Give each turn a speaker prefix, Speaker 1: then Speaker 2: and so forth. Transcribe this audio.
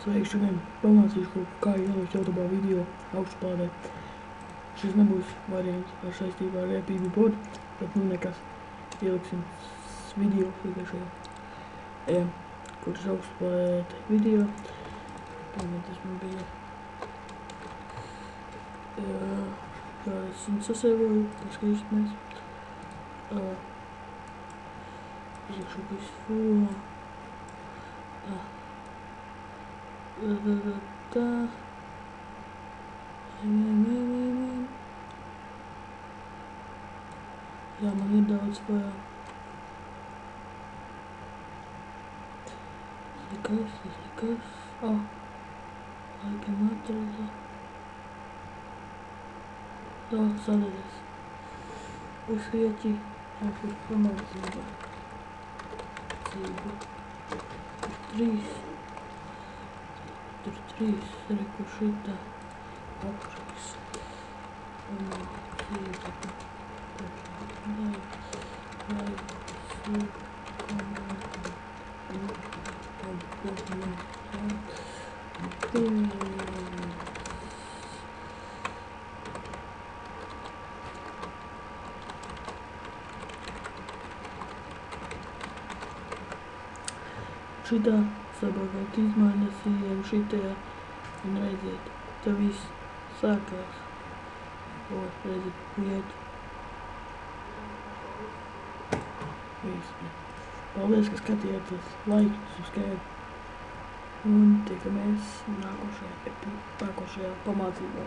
Speaker 1: Sveiki, šodien pamācīšu, kā ielikt YouTube video augšuplādē. Šis nebūs variants ar saistībā ar EPB bodu, bet nu nekas. Ieliksim video iepriekšējā, kurš augšuplādēt video. Tas man bija, kā es viņu sasēvoju, paskatīsimies. Uzlikšu visu fulā. Tā. Jā, man ir daudz vēl. Tas nekas. Laikam atrada. Sadedzes. Uz vieķi. Kur pamācība. Tur 3, reku šitā. Apraksts. Pamācība. Šitā sabagāt izmaiņas ejam šitajā un redziet, te viss sākās. Redziet, vietu. Paldies, ka skatījāties, like, subscribe un tikamies nākošajā pamācībā.